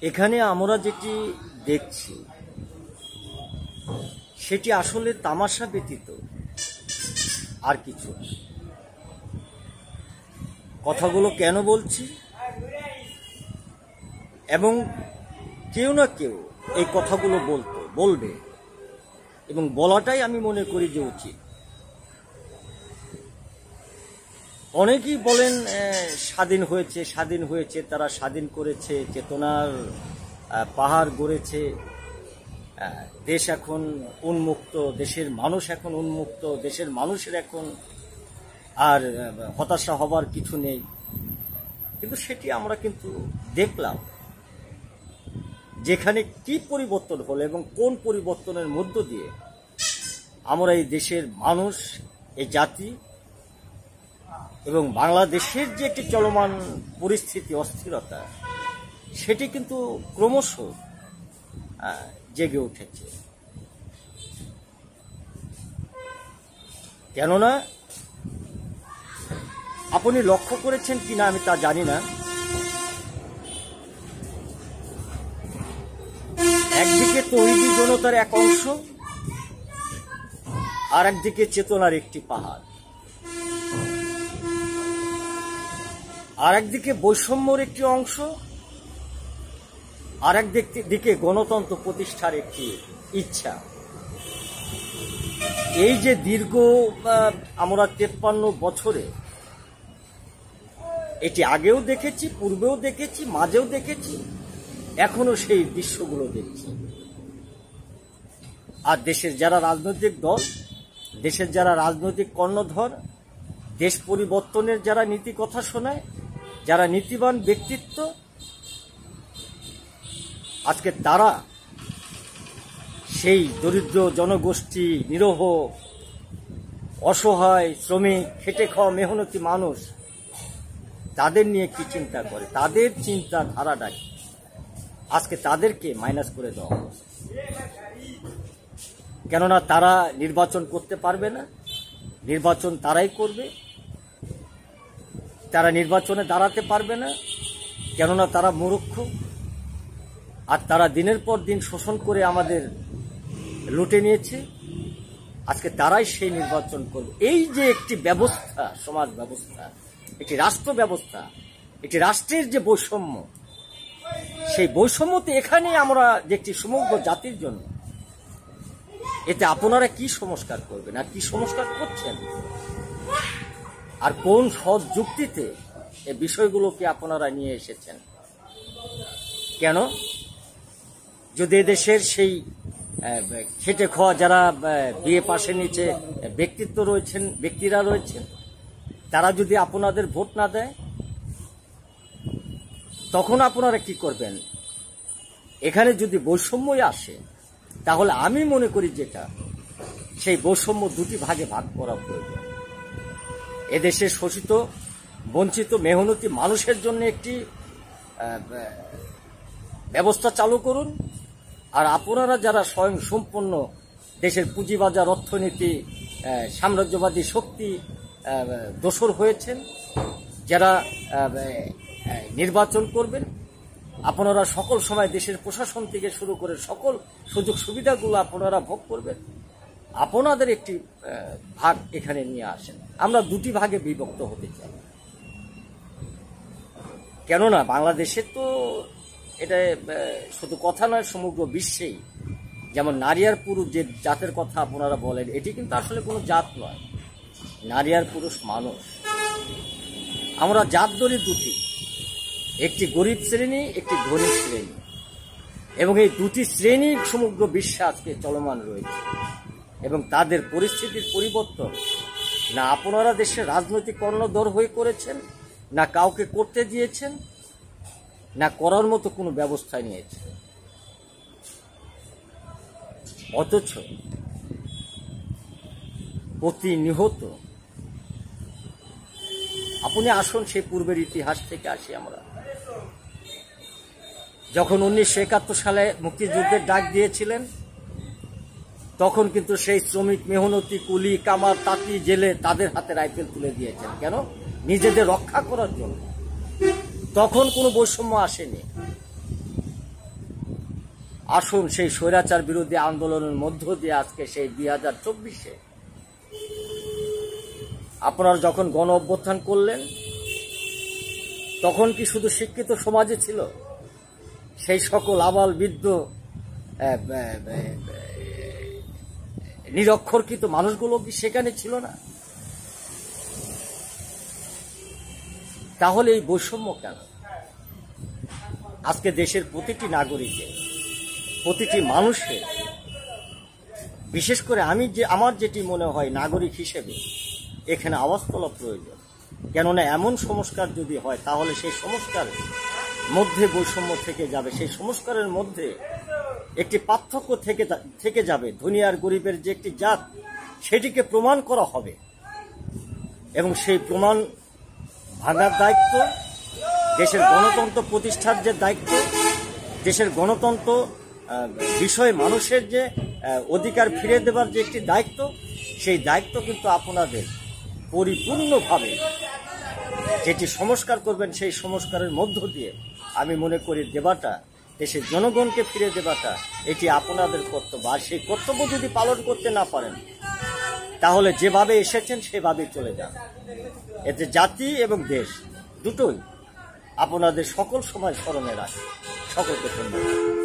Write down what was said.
এখানে আমরা যেটি দেখছি সেটি আসলে তামাশা ব্যতীত আর কিছু না। কথাগুলো কেন বলছি, এবং কেউ না কেউ এই কথাগুলো বলবে, এবং বলাটাই আমি মনে করি যে উচিত। অনেকেই বলেন স্বাধীন হয়েছে, তারা স্বাধীন করেছে, চেতনার পাহাড় গড়েছে, দেশ এখন উন্মুক্ত, দেশের মানুষ এখন উন্মুক্ত, দেশের মানুষের এখন আর হতাশা হবার কিছু নেই। কিন্তু সেটি আমরা কিন্তু দেখলাম যেখানে কি পরিবর্তন হলো এবং কোন পরিবর্তনের মধ্য দিয়ে আমরা এই দেশের মানুষ, এই জাতি এবং বাংলাদেশের যে একটি চলমান পরিস্থিতি, অস্থিরতা, সেটি কিন্তু ক্রমশ জেগে উঠেছে। কেননা আপনি লক্ষ্য করেছেন কিনা আমি তা জানি না, একদিকে তৌহিদি জনতার এক অংশ, আর একদিকে চেতনার একটি পাহাড়, আর একদিকে বৈষম্যর একটি অংশ, আর একদিকে গণতন্ত্র প্রতিষ্ঠার একটি ইচ্ছা। এই যে দীর্ঘ আমরা 53 বছরে এটি আগেও দেখেছি, পূর্বেও দেখেছি, মাঝেও দেখেছি, এখনো সেই দৃশ্যগুলো দেখছি। আর দেশের যারা রাজনৈতিক দল, দেশের যারা রাজনৈতিক কর্ণধর, দেশ পরিবর্তনের যারা নীতি কথা শোনায়, যারা নীতিবান ব্যক্তিত্ব, আজকে তারা সেই দরিদ্র জনগোষ্ঠী, নিরহ, অসহায়, শ্রমিক, খেটে খাওয়া মেহনতি মানুষ, তাদের নিয়ে কি চিন্তা করে, তাদের চিন্তা ধারাটাই আজকে তাদেরকে মাইনাস করে দেওয়া হচ্ছে। কেননা তারা নির্বাচন করতে পারবে না, নির্বাচন তারাই করবে, তারা নির্বাচনে দাঁড়াতে পারবে না, কেননা তারা মূর্খ, আর তারা দিনের পর দিন শোষণ করে আমাদের লুটে নিয়েছে। আজকে তারাই সেই নির্বাচন করবে। এই যে একটি ব্যবস্থা, সমাজ ব্যবস্থা, একটি রাষ্ট্র ব্যবস্থা, একটি রাষ্ট্রের যে বৈষম্য, সেই বৈষম্যতে এখানে আমরা দেখছি সমগ্র জাতির জন্য। এতে আপনারা কি সংস্কার করবেন, আর কি সংস্কার করছেন, আর কোন সৎ যুক্তিতে এই বিষয়গুলোকে আপনারা নিয়ে এসেছেন? কেন? যদি এদেশের সেই খেটে খাওয়া যারা বিএ পাশের নিচে ব্যক্তিরা রয়েছেন, তারা যদি আপনাদের ভোট না দেয়, তখন আপনারা কি করবেন? এখানে যদি বৈষম্যই আসে, তাহলে আমি মনে করি যেটা, সেই বৈষম্য দুটি ভাগে ভাগ করা প্রয়োজন। এদেশের শোষিত, বঞ্চিত, মেহনতি মানুষের জন্য একটি ব্যবস্থা চালু করুন, আর আপনারা যারা স্বয়ং সম্পন্ন দেশের পুঁজিবাজার, অর্থনীতি, সাম্রাজ্যবাদী শক্তি দোসর হয়েছেন, যারা নির্বাচন করবেন, আপনারা সকল সময় দেশের প্রশাসন থেকে শুরু করে সকল সুযোগ সুবিধাগুলো আপনারা ভোগ করবেন। আপনাদের একটি ভাগ এখানে নিয়ে আসেন। আমরা দুটি ভাগে বিভক্ত হতে চাই। কেননা বাংলাদেশে তো এটা শুধু কথা নয়, সমগ্র বিশ্বেই যেমন নারী আর পুরুষ যে জাতের কথা আপনারা বলেন, এটি কিন্তু আসলে কোনো জাত নয়। নারী আর পুরুষ মানুষ। আমরা জাত ধরি দুটি, একটি গরিব শ্রেণী, একটি ধনী শ্রেণী, এবং এই দুটি শ্রেণী সমগ্র বিশ্বে আজকে চলমান রয়েছে। এবং তাদের পরিস্থিতির পরিবর্তন না আপনারা দেশের রাজনৈতিক কর্ণধর হয়ে করেছেন, না কাউকে করতে দিয়েছেন, না করার মতো কোনো ব্যবস্থা নিয়েছেন। অথচ প্রতিনিয়ত আপনি আসুন সেই পূর্বের ইতিহাস থেকে আসি আমরা। যখন 1971 সালে মুক্তিযুদ্ধের ডাক দিয়েছিলেন, তখন কিন্তু সেই শ্রমিক, মেহনতি, কুলি, কামার, তাঁতি, জেলে তাদের হাতে রাইফেল তুলে দিয়েছেন। কেন? নিজেদের রক্ষা করার জন্য। তখন কোনো বৈষম্য আসেনি। আসুন সেই স্বৈরাচার বিরোধী আন্দোলনের মধ্য দিয়ে আজকে সেই 2024-এ আপনারা যখন গণ অভ্যুত্থান করলেন, তখন কি শুধু শিক্ষিত সমাজে ছিল? সেই সকল আবাল বৃদ্ধ নিরক্ষরকৃত মানুষগুলো কি সেখানে ছিল না? তাহলে এই বৈষম্য কেন? আজকে দেশের প্রতিটি নাগরিকের, প্রতিটি মানুষের, বিশেষ করে আমার যেটি মনে হয় নাগরিক হিসেবে এখানে আওয়াজ তোলা প্রয়োজন। কেননা এমন সংস্কার যদি হয় তাহলে সেই সংস্কারের মধ্যে বৈষম্য থেকে যাবে, সেই সংস্কারের মধ্যে একটি পার্থক্য থেকে যাবে। ধনী আর গরিবের যে একটি জাত, সেটিকে প্রমাণ করা হবে এবং সেই প্রমাণ ভাঙার দায়িত্ব, দেশের গণতন্ত্র প্রতিষ্ঠার যে দায়িত্ব, দেশের গণতন্ত্র বিষয়ে মানুষের যে অধিকার ফিরে দেবার যে একটি দায়িত্ব, সেই দায়িত্ব কিন্তু আপনাদের পরিপূর্ণভাবে যেটি সংস্কার করবেন, সেই সংস্কারের মধ্য দিয়ে আমি মনে করি দেবাটা, দেশের জনগণকে ফিরে দেবাটা, এটি আপনাদের কর্তব্য। আর সেই কর্তব্য যদি পালন করতে না পারেন তাহলে যেভাবে এসেছেন সেভাবেই চলে যান। এতে জাতি এবং দেশ দুটোই আপনাদের সকল সময় স্মরণে রাখে। সকলকে ধন্যবাদ।